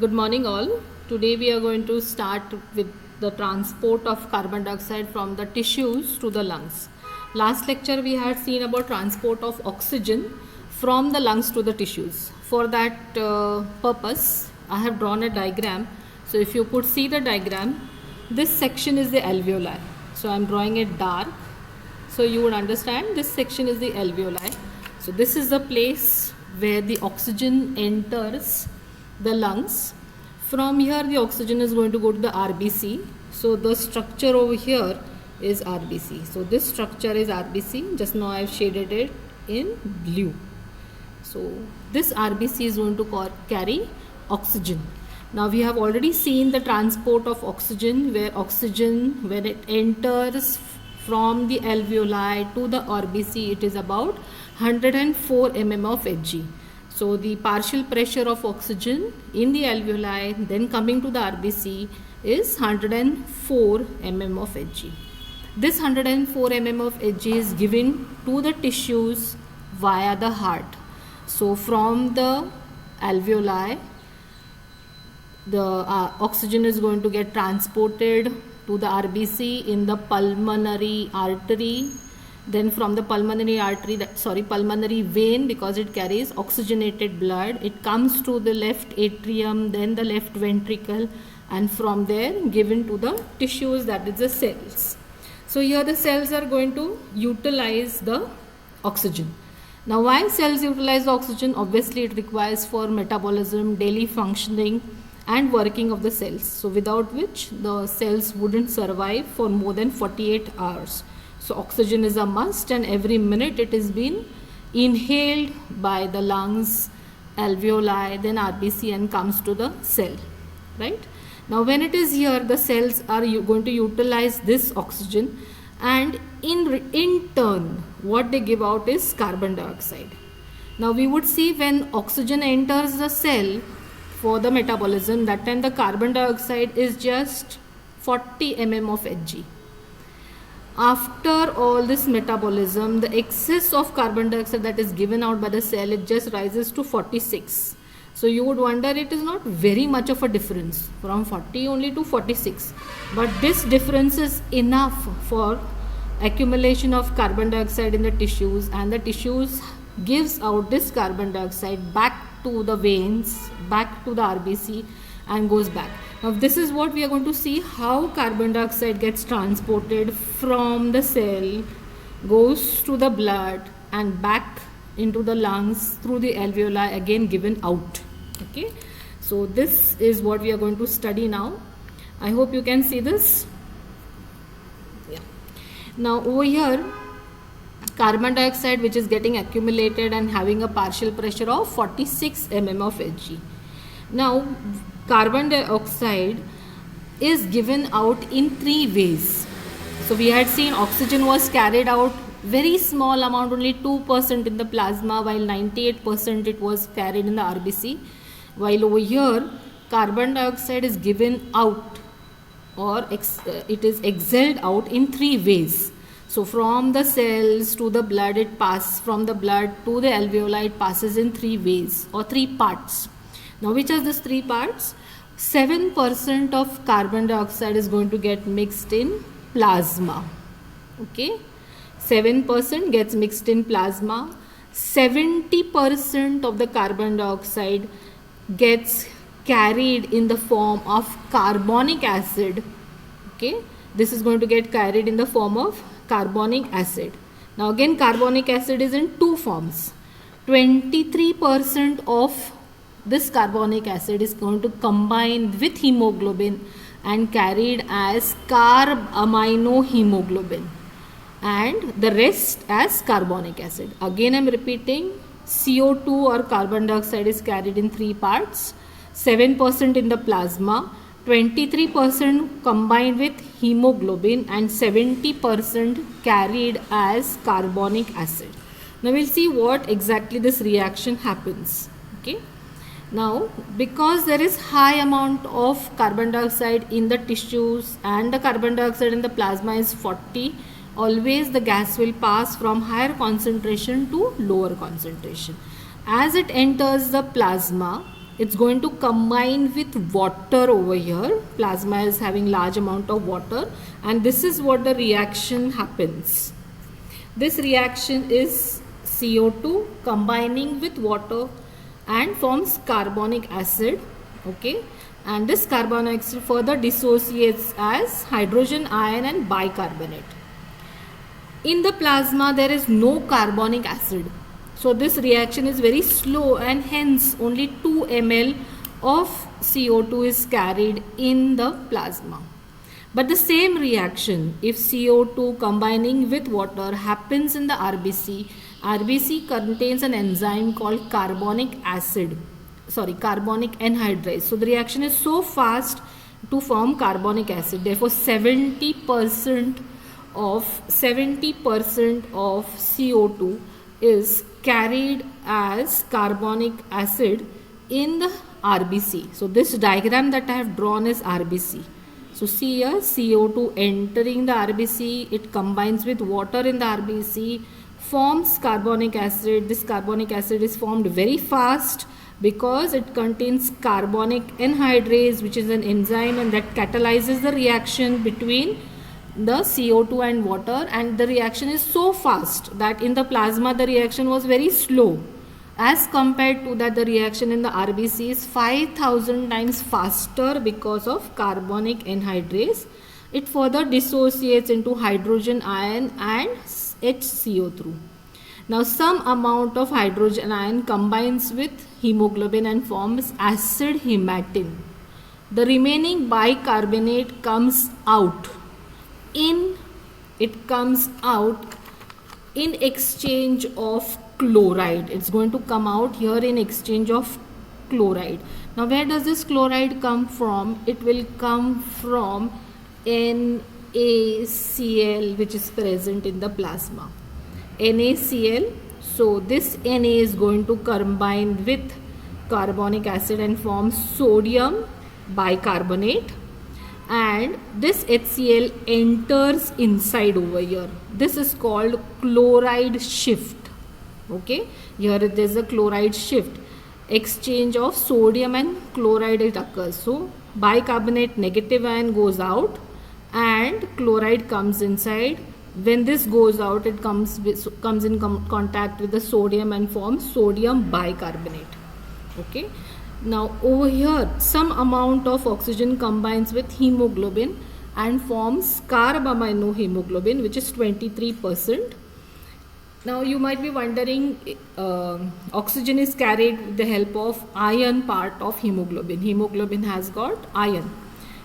Good morning, all. Today we are going to start with the transport of carbon dioxide from the tissues to the lungs. Last lecture we had seen about transport of oxygen from the lungs to the tissues. For that purpose, I have drawn a diagram. So if you could see the diagram, this section is the alveoli. So I am drawing it dark. So you would understand this section is the alveoli. So this is the place where the oxygen enters the lungs. From here the oxygen is going to go to the RBC. So the structure over here is RBC. So this structure is RBC. Just now I have shaded it in blue. So this RBC is going to carry oxygen. Now we have already seen the transport of oxygen, where oxygen, when it enters from the alveoli to the RBC, it is about 104 mm of Hg. So the partial pressure of oxygen in the alveoli then coming to the RBC is 104 mm of Hg. This 104 mm of Hg is given to the tissues via the heart. So from the alveoli, the oxygen is going to get transported to the RBC in the pulmonary artery. Then from the pulmonary vein, because it carries oxygenated blood, it comes to the left atrium, then the left ventricle, and from there given to the tissues, that is the cells. So here the cells are going to utilize the oxygen. Now why cells utilize the oxygen? Obviously it requires for metabolism, daily functioning and working of the cells. So without which the cells wouldn't survive for more than 48 hours. So oxygen is a must, and every minute it is being inhaled by the lungs, alveoli, then RBC, and comes to the cell, right? Now when it is here, the cells are going to utilize this oxygen, and in turn what they give out is carbon dioxide. Now we would see when oxygen enters the cell for the metabolism, that time the carbon dioxide is just 40 mm of Hg. After all this metabolism, the excess of carbon dioxide that is given out by the cell, it just rises to 46. So you would wonder, it is not very much of a difference, from 40 only to 46. But this difference is enough for accumulation of carbon dioxide in the tissues, and the tissues gives out this carbon dioxide back to the veins, back to the RBC, and goes back. Now this is what we are going to see, how carbon dioxide gets transported from the cell, goes to the blood and back into the lungs through the alveoli, again given out. Okay, so this is what we are going to study now. I hope you can see this. Yeah. Now over here, carbon dioxide which is getting accumulated and having a partial pressure of 46 mm of Hg. Now carbon dioxide is given out in three ways. So we had seen oxygen was carried out very small amount, only 2% in the plasma, while 98% it was carried in the RBC. While over here carbon dioxide is given out, or it is exhaled out in three ways. So from the cells to the blood it passes, from the blood to the alveoli it passes in three ways or three parts. Now which are these three parts? 7% of carbon dioxide is going to get mixed in plasma. Okay, 7% gets mixed in plasma. 70% of the carbon dioxide gets carried in the form of carbonic acid. Okay, this is going to get carried in the form of carbonic acid. Now again, carbonic acid is in two forms. 23% of this carbonic acid is going to combine with hemoglobin and carried as carbaminohemoglobin, and the rest as carbonic acid. Again I am repeating, CO2 or carbon dioxide is carried in three parts. 7% in the plasma, 23% combined with hemoglobin, and 70% carried as carbonic acid. Now we'll see what exactly this reaction happens. Okay. Now because there is high amount of carbon dioxide in the tissues and the carbon dioxide in the plasma is 40, always the gas will pass from higher concentration to lower concentration. As it enters the plasma, it's going to combine with water over here. Plasma is having large amount of water, and this is what the reaction happens. This reaction is CO2 combining with water and forms carbonic acid. Okay, and this carbonic acid further dissociates as hydrogen ion and bicarbonate. In the plasma there is no carbonic acid, so this reaction is very slow, and hence only 2 ml of CO2 is carried in the plasma. But the same reaction, if CO2 combining with water happens in the RBC, RBC contains an enzyme called carbonic anhydrase. So the reaction is so fast to form carbonic acid. Therefore 70% of CO2 is carried as carbonic acid in the RBC. So this diagram that I have drawn is RBC. So see here, CO2 entering the RBC, it combines with water in the RBC, forms carbonic acid. This carbonic acid is formed very fast because it contains carbonic anhydrase, which is an enzyme, and that catalyzes the reaction between the CO2 and water, and the reaction is so fast that in the plasma the reaction was very slow. As compared to that, the reaction in the RBC is 5000 times faster because of carbonic anhydrase. It further dissociates into hydrogen ion and HCO3. Now some amount of hydrogen ion combines with hemoglobin and forms acid hematine. The remaining bicarbonate comes out in exchange of chloride. It's going to come out here in exchange of chloride. Now where does this chloride come from? It will come from NaCl, which is present in the plasma. NaCl. So this Na is going to combine with carbonic acid and form sodium bicarbonate, and this HCl enters inside over here. This is called chloride shift. Okay, here there is a chloride shift, exchange of sodium and chloride it occurs. So bicarbonate negative ion goes out and chloride comes inside. When this goes out, it comes in contact with the sodium and forms sodium bicarbonate. Okay, now over here some amount of oxygen combines with hemoglobin and forms carbaminohemoglobin, which is 23%. Now you might be wondering, oxygen is carried with the help of iron part of hemoglobin. Hemoglobin has got iron.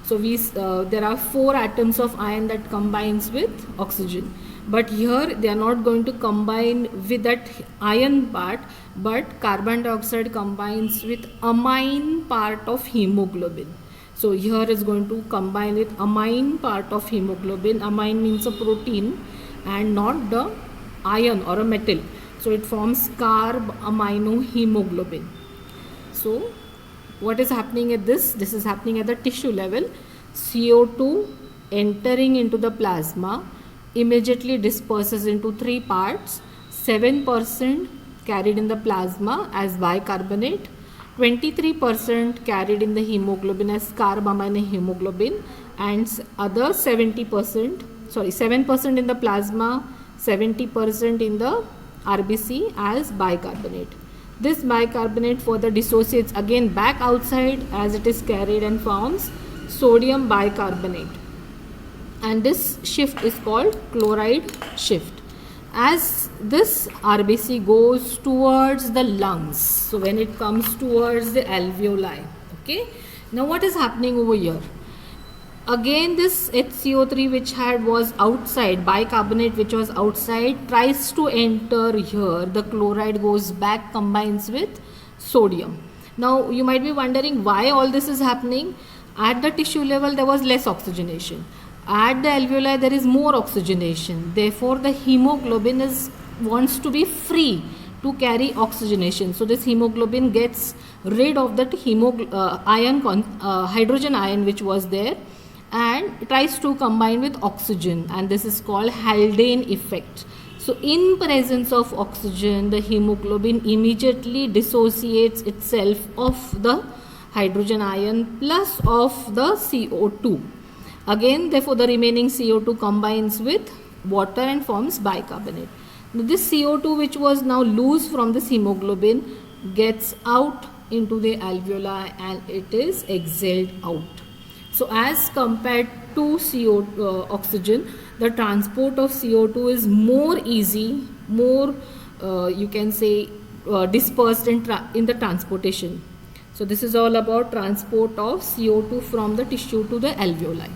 So there are 4 atoms of iron that combines with oxygen. But here they are not going to combine with that iron part, but carbon dioxide combines with amine part of hemoglobin. So here is going to combine with amine part of hemoglobin. Amine means a protein and not the iron or a metal. So it forms carbaminohemoglobin. So what is happening at this? This is happening at the tissue level. CO2 entering into the plasma immediately disperses into 3 parts. 7% carried in the plasma as bicarbonate, 23% carried in the hemoglobin as carbaminohemoglobin, and other 7% in the plasma, 70% in the RBC as bicarbonate. This bicarbonate further dissociates again back outside as it is carried and forms sodium bicarbonate, and this shift is called chloride shift. As this RBC goes towards the lungs, so when it comes towards the alveoli, okay, now what is happening over here? Again this HCO3 which was outside, bicarbonate which was outside, tries to enter here. The chloride goes back, combines with sodium. Now you might be wondering why all this is happening. At the tissue level there was less oxygenation. At the alveoli there is more oxygenation. Therefore the hemoglobin wants to be free to carry oxygenation. So this hemoglobin gets rid of that hydrogen ion which was there, and tries to combine with oxygen, and this is called Haldane effect. So in presence of oxygen, the hemoglobin immediately dissociates itself of the hydrogen ion plus of the CO2. Again, therefore, the remaining CO2 combines with water and forms bicarbonate. Now, this CO2 which was now loose from this hemoglobin gets out into the alveoli and it is exhaled out. So as compared to oxygen, the transport of CO2 is more easy, more you can say dispersed in the transportation. So this is all about transport of CO2 from the tissue to the alveoli.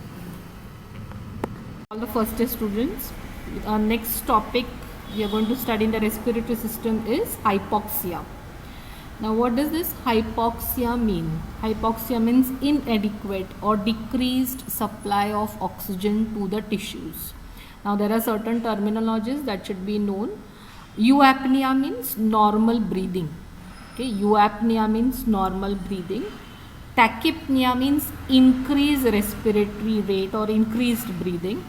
All the first year students, our next topic we are going to study in the respiratory system is hypoxia. Now what does this hypoxia mean? Hypoxia means inadequate or decreased supply of oxygen to the tissues. Now there are certain terminologies that should be known. Euapnea means normal breathing. Okay, euapnea means normal breathing. Tachypnea means increased respiratory rate or increased breathing.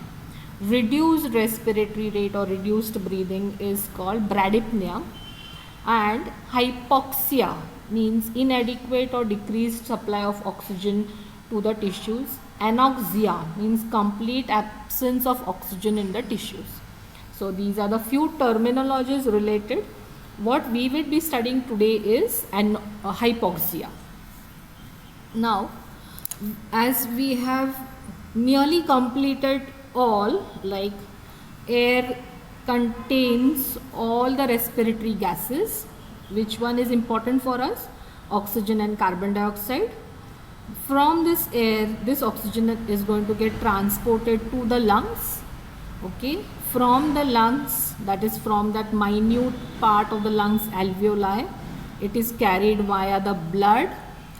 Reduced respiratory rate or reduced breathing is called bradypnea. And hypoxia means inadequate or decreased supply of oxygen to the tissues. Anoxia means complete absence of oxygen in the tissues. So these are the few terminologies related. What we will be studying today is hypoxia. Now, as we have nearly completed all, like air contains all the respiratory gases. Which one is important for us? Oxygen and carbon dioxide. From this air, this oxygen is going to get transported to the lungs. Okay, from the lungs, that is from that minute part of the lungs alveoli, it is carried via the blood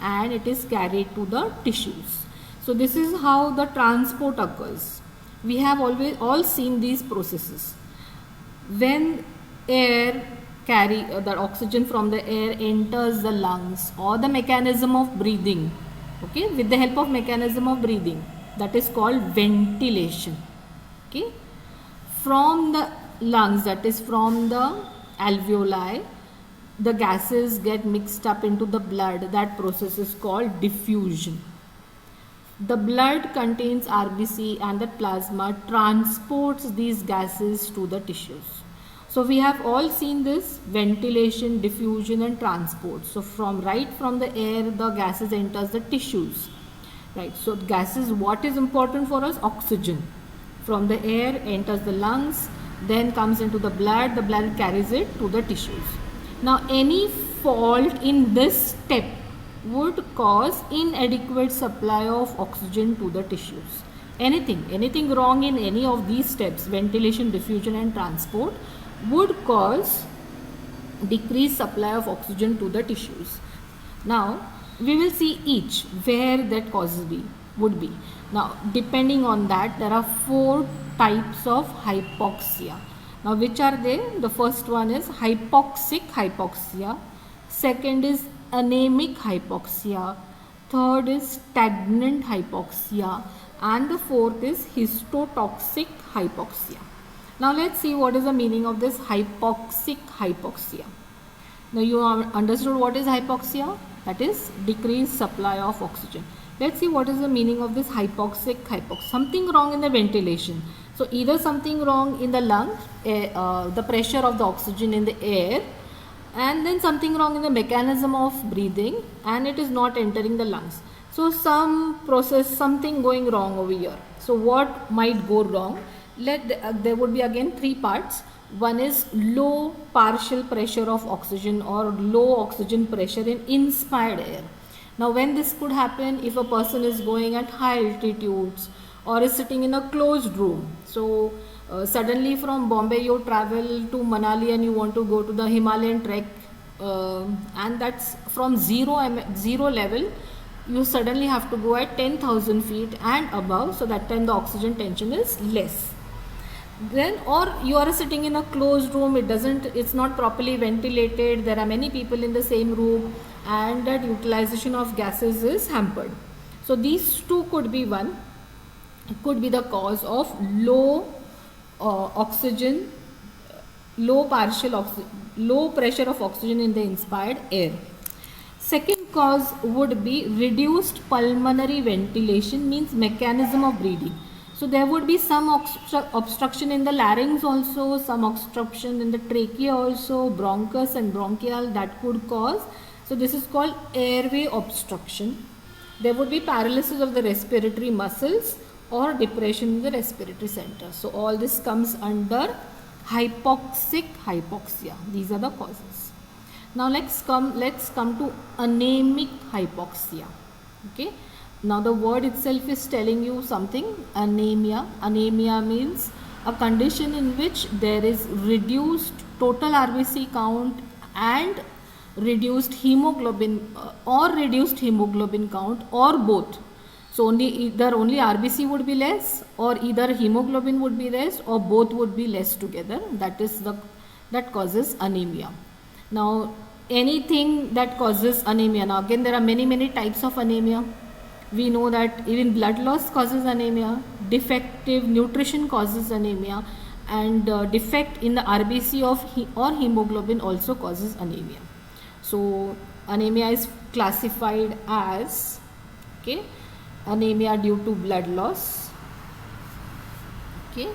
and it is carried to the tissues. So this is how the transport occurs. We have all seen these processes. When air the oxygen from the air enters the lungs, or the mechanism of breathing, okay, with the help of mechanism of breathing, that is called ventilation. Okay, from the lungs, that is from the alveoli, the gases get mixed up into the blood. That process is called diffusion. The blood contains RBC and the plasma transports these gases to the tissues. So we have all seen this ventilation, diffusion and transport. So from the air, the gases enters the tissues. Right. So gases, what is important for us? Oxygen. From the air enters the lungs, then comes into the blood carries it to the tissues. Now any fault in this step would cause inadequate supply of oxygen to the tissues. Anything wrong in any of these steps, ventilation, diffusion and transport, would cause decreased supply of oxygen to the tissues. Now we will see each where that causes would be. Now depending on that, there are 4 types of hypoxia. Now which are they? The first one is hypoxic hypoxia, second is anemic hypoxia, third is stagnant hypoxia, and the fourth is histotoxic hypoxia. Now let's see what is the meaning of this hypoxic hypoxia. Now you understood what is hypoxia? That is decreased supply of oxygen. Let's see what is the meaning of this hypoxic hypoxia. Something wrong in the ventilation. So either something wrong in the lungs, the pressure of the oxygen in the air, and then something wrong in the mechanism of breathing, and it is not entering the lungs. So something going wrong over here. So what might go wrong? There would be again 3 parts. One is low partial pressure of oxygen or low oxygen pressure in inspired air. Now when this could happen, if a person is going at high altitudes or is sitting in a closed room. So suddenly from Bombay you travel to Manali and you want to go to the Himalayan trek, and that's from zero level, you suddenly have to go at 10,000 feet and above. So that time the oxygen tension is less. Then, or you are sitting in a closed room, it's not properly ventilated, there are many people in the same room, and that utilization of gases is hampered. So these two could be the cause of low oxygen low pressure of oxygen in the inspired air. Second cause would be reduced pulmonary ventilation, means mechanism of breathing. So there would be some obstruction in the larynx also, some obstruction in the trachea also, bronchus and bronchial, that could cause. So this is called airway obstruction. There would be paralysis of the respiratory muscles or depression in the respiratory center. So all this comes under hypoxia. These are the causes. Now let's come to anemic hypoxia. Okay. Now the word itself is telling you something. Anemia. Anemia means a condition in which there is reduced total RBC count and reduced hemoglobin count, or both. So either only RBC would be less, or either hemoglobin would be less, or both would be less together. That causes anemia. Now anything that causes anemia. Now again, there are many types of anemia. We know that even blood loss causes anemia, defective nutrition causes anemia, and defect in the RBC or hemoglobin also causes anemia. So anemia is classified as, okay, anemia due to blood loss, okay,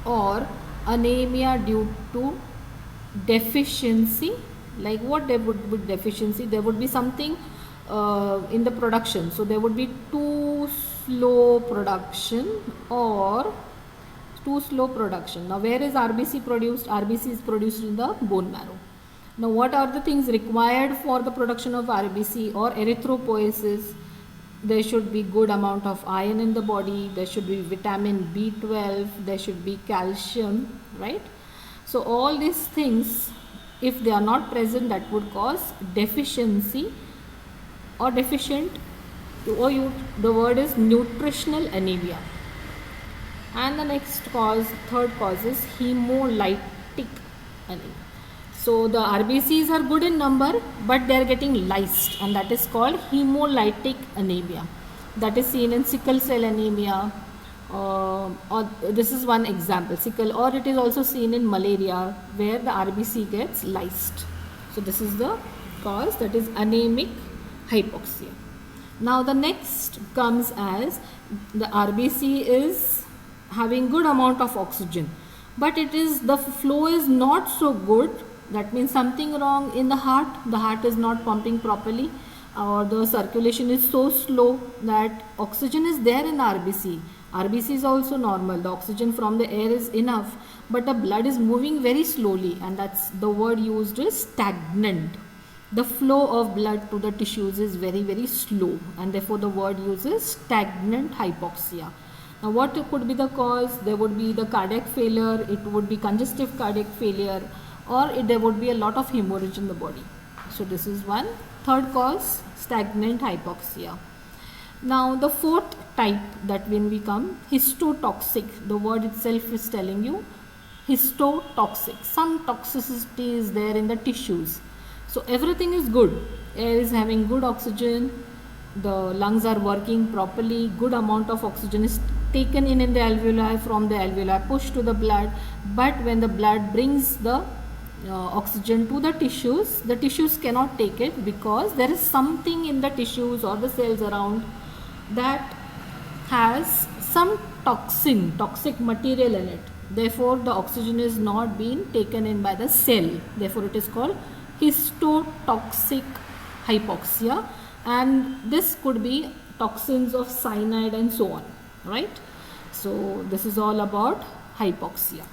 or anemia due to deficiency. Like what there would be deficiency? There would be something in the production. So there would be too slow production. Now where is RBC produced? RBC is produced in the bone marrow. Now what are the things required for the production of RBC or erythropoiesis? There should be good amount of iron in the body, there should be vitamin B12, there should be calcium, right? So all these things, if they are not present, that would cause deficiency or deficient, or the word is nutritional anemia. And the next cause, third cause, is hemolytic anemia. So the RBCs are good in number, but they are getting lysed, and that is called hemolytic anemia. That is seen in sickle cell anemia, or this is one example, sickle, or it is also seen in malaria, where the RBC gets lysed. So this is the cause, that is anemic hypoxia. Now the next comes as the RBC is having good amount of oxygen, but the flow is not so good. That means something wrong in the heart is not pumping properly, or the circulation is so slow that oxygen is there in the RBC. RBC is also normal, the oxygen from the air is enough, but the blood is moving very slowly, and that's the word used is stagnant. The flow of blood to the tissues is very slow, and therefore the word uses stagnant hypoxia. Now what could be the cause? There would be the cardiac failure, it would be congestive cardiac failure, or there would be a lot of hemorrhage in the body. So this is one. Third cause, stagnant hypoxia. Now the fourth type, that when we come, histotoxic. The word itself is telling you histotoxic. Some toxicity is there in the tissues. So everything is good. Air is having good oxygen, the lungs are working properly, good amount of oxygen is taken in the alveoli, from the alveoli pushed to the blood. But when the blood brings the oxygen to the tissues cannot take it, because there is something in the tissues or the cells around that has some toxic material in it. Therefore the oxygen is not being taken in by the cell. Therefore it is called histotoxic hypoxia, and this could be toxins of cyanide and so on, right? So this is all about hypoxia.